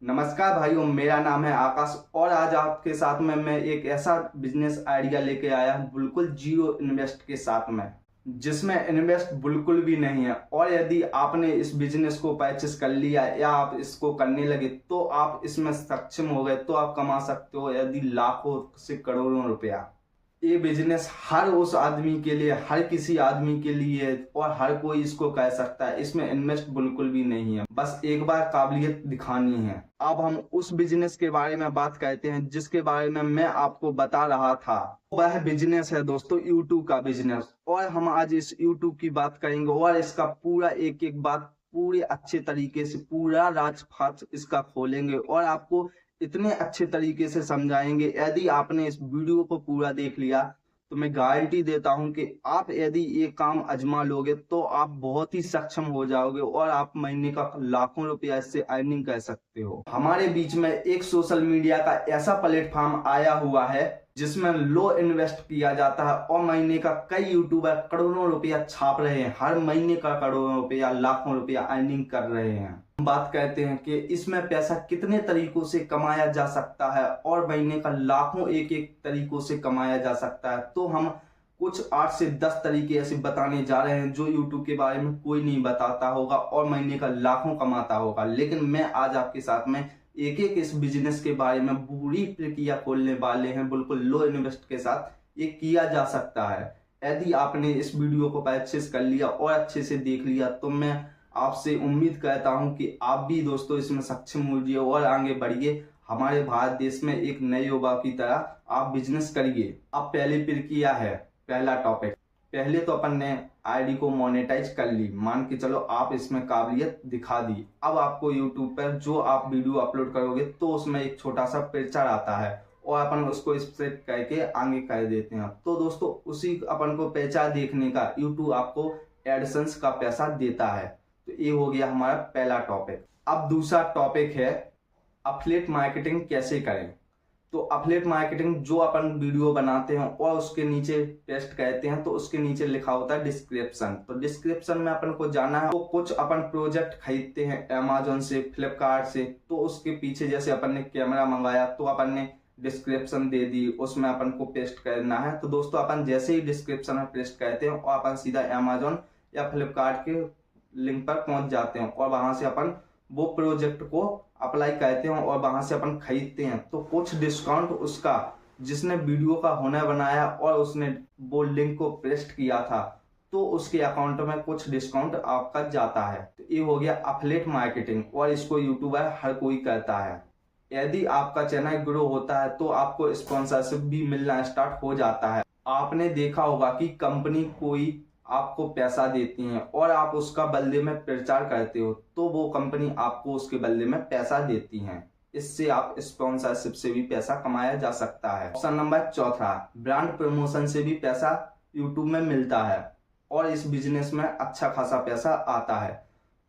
नमस्कार भाइयों, मेरा नाम है आकाश और आज आपके साथ में मैं एक ऐसा बिजनेस आइडिया लेके आया हूं बिल्कुल जीरो इन्वेस्ट के साथ में, जिसमें इन्वेस्ट बिल्कुल भी नहीं है। और यदि आपने इस बिजनेस को परचेस कर लिया या आप इसको करने लगे तो आप इसमें सक्षम हो गए तो आप कमा सकते हो यदि लाखों से करोड़ों रुपया। ये बिजनेस हर उस आदमी के लिए, हर किसी आदमी के लिए और हर कोई इसको कर सकता है। इसमें इन्वेस्ट बिल्कुल भी नहीं है, बस एक बार काबिलियत दिखानी है। अब हम उस बिजनेस के बारे में बात करते हैं जिसके बारे में मैं आपको बता रहा था। वह बिजनेस है दोस्तों यूट्यूब का बिजनेस। और हम आज इस यूट्यूब की बात करेंगे और इसका पूरा एक एक बात पूरे अच्छे तरीके से पूरा राजपाट इसका खोलेंगे और आपको इतने अच्छे तरीके से समझाएंगे। यदि आपने इस वीडियो को पूरा देख लिया तो मैं गारंटी देता हूं कि आप यदि ये काम आजमा लोगे तो आप बहुत ही सक्षम हो जाओगे और आप महीने का लाखों रुपया इससे अर्निंग कर सकते हो। हमारे बीच में एक सोशल मीडिया का ऐसा प्लेटफॉर्म आया हुआ है जिसमें लो इन्वेस्ट किया जाता है और महीने का कई यूट्यूबर करोड़ों रुपया छाप रहे हैं। हर महीने का करोड़ों रुपया, लाखों रुपया अर्निंग कर रहे हैं। हम बात करते हैं कि इसमें पैसा कितने तरीकों से कमाया जा सकता है और महीने का लाखों एक एक तरीकों से कमाया जा सकता है। तो हम कुछ 8 से 10 तरीके ऐसे बताने जा रहे हैं जो यूट्यूब के बारे में कोई नहीं बताता होगा और महीने का लाखों कमाता होगा। लेकिन मैं आज आपके साथ में एक एक इस बिजनेस के बारे में पूरी प्रक्रिया खोलने वाले हैं। बिल्कुल लो इन्वेस्ट के साथ ये किया जा सकता है। यदि आपने इस वीडियो को परचेस कर लिया और अच्छे से देख लिया तो मैं आपसे उम्मीद करता हूं कि आप भी दोस्तों इसमें सक्षम होइए और आगे बढ़िए। हमारे भारत देश में एक नए युवा की तरह आप बिजनेस करिए। अब पहली प्रक्रिया है, पहला टॉपिक। पहले तो अपन ने आईडी को मोनेटाइज कर ली, मान के चलो आप इसमें काबिलियत दिखा दी। अब आपको यूट्यूब पर जो आप वीडियो अपलोड करोगे तो उसमें एक छोटा सा पिक्चर आता है और अपन उसको सेट करके आगे कर देते हैं। तो दोस्तों उसी अपन को पिक्चर देखने का यूट्यूब आपको एडसेंस का पैसा देता है। तो ये हो गया हमारा पहला टॉपिक। अब दूसरा टॉपिक है एफिलिएट मार्केटिंग कैसे करें। तो एफिलिएट मार्केटिंग जो अपन वीडियो बनाते हैं और उसके नीचे पेस्ट करते हैं तो उसके नीचे लिखा होता है डिस्क्रिप्शन। तो डिस्क्रिप्शन में अपन को जाना है। तो कुछ अपन प्रोजेक्ट खरीदते हैं अमेजोन से, फ्लिपकार्ट से, तो उसके पीछे जैसे अपन ने कैमरा मंगाया तो अपन ने डिस्क्रिप्शन दे दी, उसमें अपन को पेस्ट करना है। तो दोस्तों अपन जैसे ही डिस्क्रिप्शन में पेस्ट करते हैं और अपन सीधा अमेजोन या फ्लिपकार्ट के लिंक पर पहुंच जाते हैं और वहां से अपन वो प्रोजेक्ट को अप्लाई करते हैं और वहां से अपन खरीदते हैं। तो कुछ डिस्काउंट उसका, जिसने वीडियो का हुनर बनाया और उसने वो लिंक को पेस्ट किया था, तो उसके अकाउंट में कुछ डिस्काउंट आपका जाता है। तो ये हो गया एफिलिएट मार्केटिंग और इसको यूट्यूबर हर कोई करता है। यदि आपका चैनल ग्रो होता है तो आपको स्पॉन्सरशिप भी मिलना स्टार्ट हो जाता है। आपने देखा होगा कि कंपनी कोई आपको पैसा देती है और आप उसका बदले में प्रचार करते हो तो वो कंपनी आपको उसके बदले में पैसा देती है। इससे आप स्पॉन्सरशिप से भी पैसा कमाया जा सकता है। ऑप्शन नंबर चौथा, ब्रांड प्रमोशन से भी पैसा यूट्यूब में मिलता है और इस बिजनेस में अच्छा खासा पैसा आता है।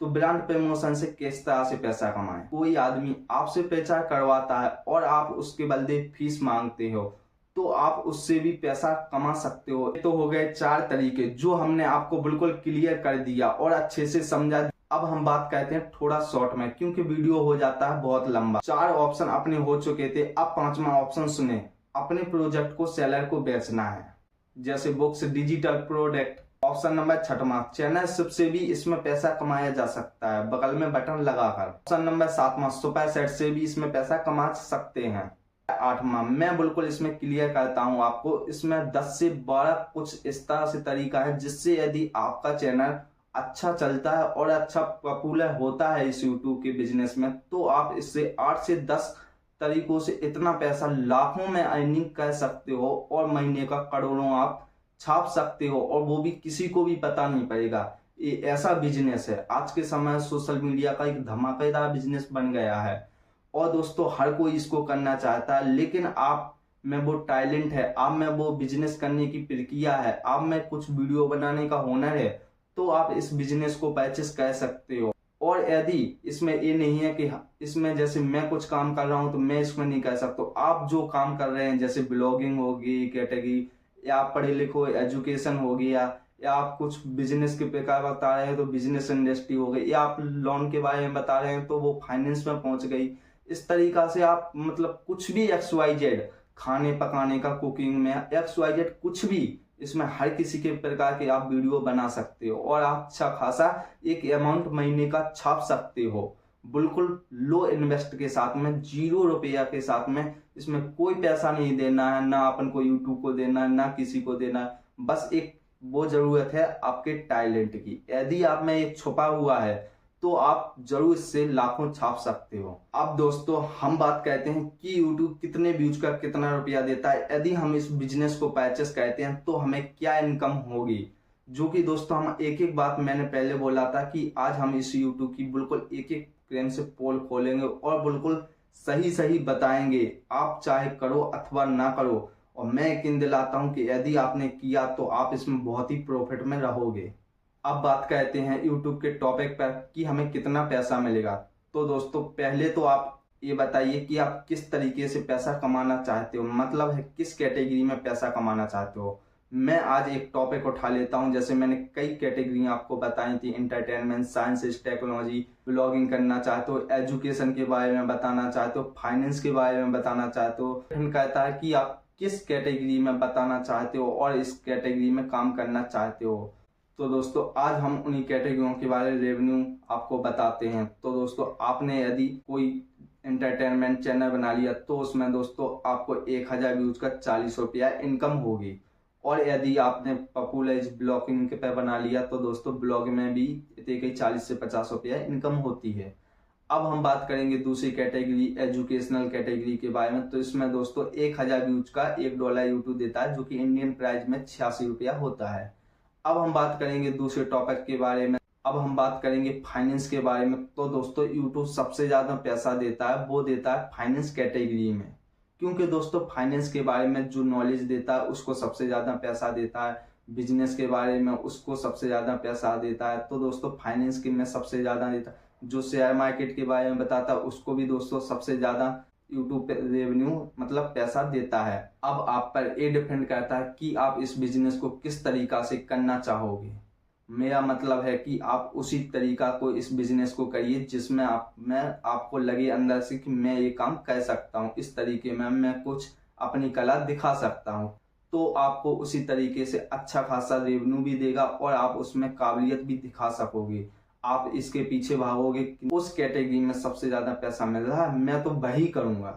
तो ब्रांड प्रमोशन से किस तरह से पैसा कमाएं। कोई आदमी आपसे प्रचार करवाता है और आप उसके बदले फीस मांगते हो तो आप उससे भी पैसा कमा सकते हो। तो हो गए 4 तरीके जो हमने आपको बिल्कुल क्लियर कर दिया और अच्छे से समझा। अब हम बात करते हैं थोड़ा शॉर्ट में क्योंकि वीडियो हो जाता है बहुत लंबा। 4 ऑप्शन अपने हो चुके थे, अब 5वां ऑप्शन सुने। अपने प्रोजेक्ट को सेलर को बेचना है, जैसे books, digital product. Option number 6वां, चैनलशिप से भी इसमें पैसा कमाया जा सकता है बगल में बटन लगाकर। ऑप्शन नंबर 7वां, सुपर सेट से भी इसमें पैसा कमा सकते हैं। 8वां, मैं बिल्कुल इसमें क्लियर करता हूं आपको, इसमें 10 से 12 कुछ इस तरह से तरीका है जिससे यदि आपका चैनल अच्छा चलता है और अच्छा पॉपुलर होता है इस यूट्यूब के बिजनेस में तो आप इससे 8 से 10 तरीकों से इतना पैसा लाखों में अर्निंग कर सकते हो और महीने का करोड़ों आप छाप सकते हो और वो भी किसी को भी पता नहीं पड़ेगा। ये ऐसा बिजनेस है, आज के समय सोशल मीडिया का एक धमाकेदार बिजनेस बन गया है और दोस्तों हर कोई इसको करना चाहता है। लेकिन आप में वो टैलेंट है, आप में वो बिजनेस करने की प्रक्रिया है, आप में कुछ वीडियो बनाने का हुनर है तो आप इस बिजनेस को परचेस कर सकते हो। और यदि इसमें ये नहीं है कि इसमें जैसे मैं कुछ काम कर रहा हूं तो मैं इसमें नहीं कर सकता, आप जो काम कर रहे हैं जैसे ब्लॉगिंग होगी, कैटेगरी, या आप पढ़े लिखो, एजुकेशन हो गया, या आप कुछ बिजनेस के प्रकार बता रहे हैं तो बिजनेस इंडस्ट्री हो गई, या आप लोन के बारे में बता रहे हैं तो वो फाइनेंस में पहुंच गई, इस तरीका से आप मतलब कुछ भी XYZ खाने पकाने का, कुकिंग में XYZ कुछ भी, इसमें हर किसी के प्रकार के आप वीडियो बना सकते हो और आप अच्छा खासा एक अमाउंट महीने का छाप सकते हो, बिल्कुल लो इन्वेस्ट के साथ में, 0 रुपया के साथ में। इसमें कोई पैसा नहीं देना है, ना अपन को यूट्यूब को देना है, ना किसी को देना है। बस एक वो जरूरत है आपके टैलेंट की। यदि आप में ये छुपा हुआ है तो आप जरूर इससे लाखों छाप सकते हो। अब दोस्तों हम बात करते हैं कि YouTube कितने व्यूज का कितना रुपया देता है। यदि हम इस बिजनेस को परचेस करते हैं तो हमें क्या इनकम होगी, जो कि दोस्तों हम एक एक बात मैंने पहले बोला था कि आज हम इस YouTube की बिल्कुल एक एक फ्रेम से पोल खोलेंगे और बिल्कुल सही सही बताएंगे। आप चाहे करो अथवा ना करो, और मैं यकीन दिलाता हूं कि यदि आपने किया तो आप इसमें बहुत ही प्रॉफिट में रहोगे। अब बात करते हैं YouTube के टॉपिक पर कि हमें कितना पैसा मिलेगा। तो दोस्तों पहले तो आप ये बताइए कि आप किस तरीके से पैसा कमाना चाहते हो, मतलब है किस कैटेगरी में पैसा कमाना चाहते हो। मैं आज एक टॉपिक उठा लेता हूं, जैसे मैंने कई कैटेगरी आपको बताई थी, एंटरटेनमेंट, साइंस, टेक्नोलॉजी, ब्लॉगिंग करना चाहते हो, एजुकेशन के बारे में बताना चाहते हो, फाइनेंस के बारे में बताना चाहते हो। कहता है कि आप किस कैटेगरी में बताना चाहते हो और इस कैटेगरी में काम करना चाहते हो। तो दोस्तों आज हम उन्हीं कैटेगरियों के बारे में रेवेन्यू आपको बताते हैं। तो दोस्तों आपने यदि कोई एंटरटेनमेंट चैनल बना लिया तो उसमें दोस्तों आपको 1000 व्यूज का 40 रुपया इनकम होगी। और यदि आपने पॉपुलर ब्लॉगिंग पे बना लिया तो दोस्तों ब्लॉग में भी 40 से 50 रुपया इनकम होती है। अब हम बात करेंगे दूसरी कैटेगरी, एजुकेशनल कैटेगरी के बारे में। तो इसमें दोस्तों 1000 व्यूज का $1 यूट्यूब देता है, जो कि इंडियन प्राइस में 86 रुपया होता है। अब हम बात करेंगे दूसरे टॉपिक के बारे में। अब हम बात करेंगे फाइनेंस के बारे में। तो दोस्तों यूट्यूब सबसे ज्यादा पैसा देता है, वो देता है फाइनेंस कैटेगरी में, क्योंकि दोस्तों फाइनेंस के बारे में जो नॉलेज देता है उसको सबसे ज्यादा पैसा देता है, बिजनेस के बारे में उसको सबसे ज्यादा पैसा देता है। तो दोस्तों फाइनेंस के में सबसे ज्यादा देता है, जो शेयर मार्केट के बारे में बताता है उसको भी दोस्तों सबसे ज्यादा यूट्यूब पे रेवेन्यू मतलब पैसा देता है। अब आप पर ये डिपेंड करता है कि आप इस बिजनेस को किस तरीका से करना चाहोगे। मेरा मतलब है कि आप उसी तरीका को इस बिजनेस को करिए जिसमें आपको लगे अंदर से कि मैं ये काम कर सकता हूँ, इस तरीके में मैं कुछ अपनी कला दिखा सकता हूँ। तो आपको उसी तरीके से अच्छा खासा रेवेन्यू भी देगा और आप उसमें काबिलियत भी दिखा सकोगे। आप इसके पीछे भागोगे कि उस कैटेगरी में सबसे ज्यादा पैसा मिल रहा है, मैं तो वही करूंगा।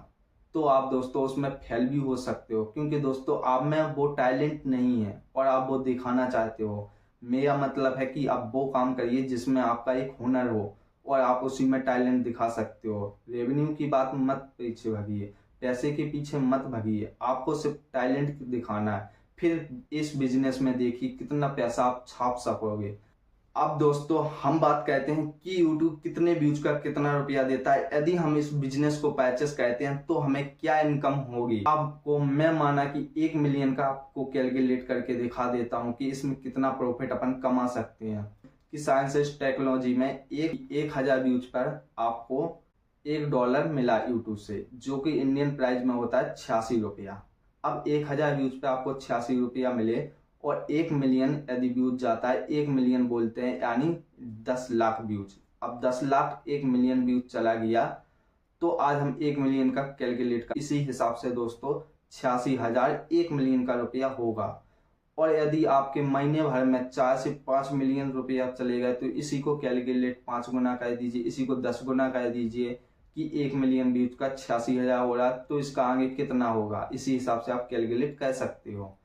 तो आप दोस्तों उसमें फेल भी हो सकते हो, क्योंकि दोस्तों आप में वो टैलेंट नहीं है और आप वो दिखाना चाहते हो। मेरा मतलब है कि आप वो काम करिए जिसमें आपका एक हुनर हो और आप उसी में टैलेंट दिखा सकते हो। रेवेन्यू की बात मत पीछे भागिए, पैसे के पीछे मत भागिए, आपको सिर्फ टैलेंट दिखाना है। फिर इस बिजनेस में देखिए कितना पैसा आप छाप सकोगे। अब दोस्तों हम बात करते हैं कि YouTube कितने व्यूज का कितना रुपया देता है। यदि हम इस बिजनेस को परचेस करते हैं तो हमें क्या इनकम होगी। आपको मैं माना कि 1 मिलियन का आपको कैलकुलेट करके दिखा देता हूं कि इसमें कितना प्रॉफिट अपन कमा सकते हैं। कि साइंस टेक्नोलॉजी में 1000 व्यूज पर आपको $1 मिला यूट्यूब से, जो कि इंडियन प्राइस में होता है 86 रुपया। अब 1000 व्यूज पे आपको 86 रुपया मिले और 1 मिलियन यदि व्यूज जाता है, 1 मिलियन बोलते हैं यानी 10 लाख व्यूज। अब 10 लाख 1 मिलियन व्यूज चला गया तो आज हम 1 मिलियन का कैलकुलेट कर, इसी हिसाब से दोस्तों 86,000 1 मिलियन का रुपया होगा। और यदि आपके महीने भर में 4 से 5 मिलियन रुपया चलेगा तो इसी को कैलकुलेट 5 गुना कर दीजिए, इसी को 10 गुना कर दीजिए कि 1 मिलियन व्यूज का 86,000 हो रहा, तो इसका आगे कितना होगा, इसी हिसाब से आप कैलकुलेट कर सकते हो।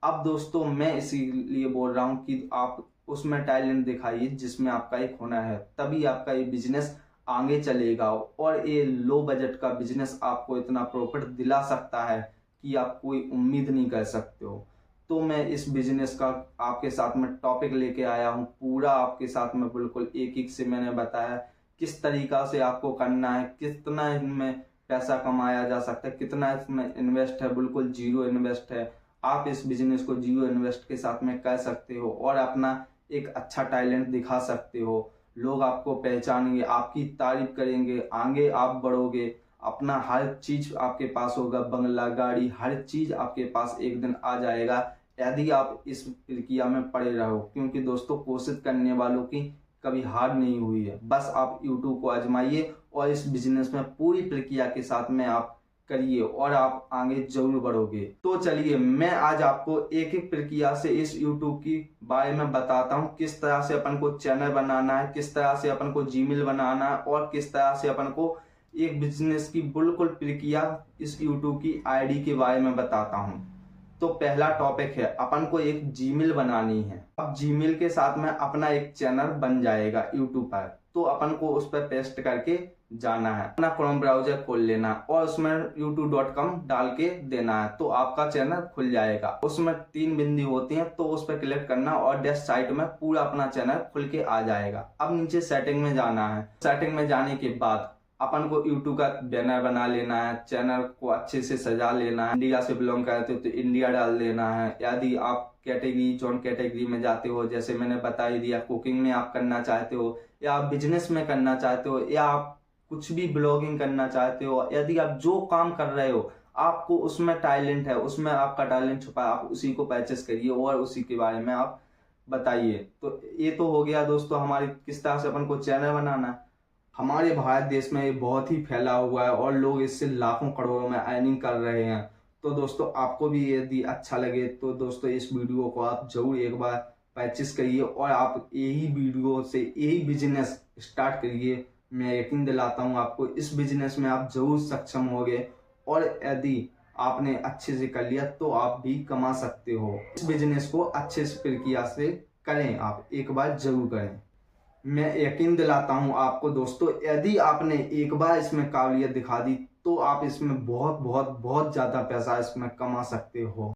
अब दोस्तों मैं इसीलिए बोल रहा हूं कि आप उसमें टैलेंट दिखाइए जिसमें आपका एक हुनर है, तभी आपका ये बिजनेस आगे चलेगा। और ये लो बजट का बिजनेस आपको इतना प्रॉफिट दिला सकता है कि आप कोई उम्मीद नहीं कर सकते हो। तो मैं इस बिजनेस का आपके साथ में टॉपिक लेके आया हूँ, पूरा आपके साथ में बिल्कुल एक एक से मैंने बताया किस तरीका से आपको करना है, कितना इनमें पैसा कमाया जा सकता है, कितना इसमें इन्वेस्ट है, बिल्कुल 0 इन्वेस्ट है। आप इस बिजनेस को 0 इन्वेस्ट के साथ में कर सकते हो और अपना एक अच्छा टैलेंट दिखा सकते हो। लोग आपको पहचानेंगे, आपकी तारीफ करेंगे, आगे आप बढ़ोगे, अपना हर चीज आपके पास होगा, बंगला, गाड़ी, हर चीज आपके पास एक दिन आ जाएगा यदि आप इस प्रक्रिया में पड़े रहो। क्योंकि दोस्तों कोशिश करने वालों की कभी हार नहीं हुई है। बस आप YouTube को आजमाइए और इस बिजनेस में पूरी प्रक्रिया के साथ में आप करिए और आप आगे जरूर बढ़ोगे। तो चलिए मैं आज आपको एक एक प्रक्रिया से इस YouTube की बारे में बताता हूँ, किस तरह से अपन को चैनल बनाना है, किस तरह से अपन को जीमेल बनाना है और किस तरह से अपन को एक बिजनेस की बिल्कुल प्रक्रिया इस YouTube की आईडी के बारे में बताता हूँ। तो पहला टॉपिक है, अपन को एक जीमेल बनानी है। अब जीमेल के साथ में अपना एक चैनल बन जाएगा YouTube पर, तो अपन को उस पर पेस्ट करके जाना है, अपना क्रोम ब्राउजर खोल लेना और उसमें youtube.com डाल के देना है, तो आपका चैनल खुल जाएगा। उसमें 3 बिंदी होती हैं, तो उस पर क्लिक करना और डेस्क साइट में पूरा अपना चैनल खुल के आ जाएगा। अब नीचे सेटिंग में जाना है। सेटिंग में जाने के बाद अपन को YouTube का बैनर बना लेना है, चैनल को अच्छे से सजा लेना है। इंडिया से बिलोंग करते हो तो इंडिया डाल देना है। यदि आप कैटेगरी जॉन कैटेगरी में जाते हो, जैसे मैंने बता ही दिया, कुकिंग में आप करना चाहते हो या आप बिजनेस में करना चाहते हो या आप कुछ भी ब्लॉगिंग करना चाहते हो, यदि आप जो काम कर रहे हो आपको उसमें टैलेंट है, उसमें आपका टैलेंट छुपा है, आप उसी को परचेस करिए और उसी के बारे में आप बताइए। तो ये तो हो गया दोस्तों हमारी किस तरह से अपन को चैनल बनाना है। हमारे भारत देश में ये बहुत ही फैला हुआ है और लोग इससे लाखों करोड़ों में अर्निंग कर रहे हैं। तो दोस्तों आपको भी यदि अच्छा लगे तो दोस्तों इस वीडियो को आप जरूर एक बार परचेस करिए और आप यही वीडियो से यही बिजनेस स्टार्ट करिए। मैं यकीन दिलाता हूँ आपको इस बिजनेस में आप जरूर सक्षम होंगे और यदि आपने अच्छे से कर लिया तो आप भी कमा सकते हो। इस बिजनेस को अच्छे से प्रक्रिया से करें, आप एक बार जरूर करें। मैं यकीन दिलाता हूं आपको दोस्तों, यदि आपने एक बार इसमें काबिलियत दिखा दी तो आप इसमें बहुत बहुत बहुत ज्यादा पैसा इसमें कमा सकते हो।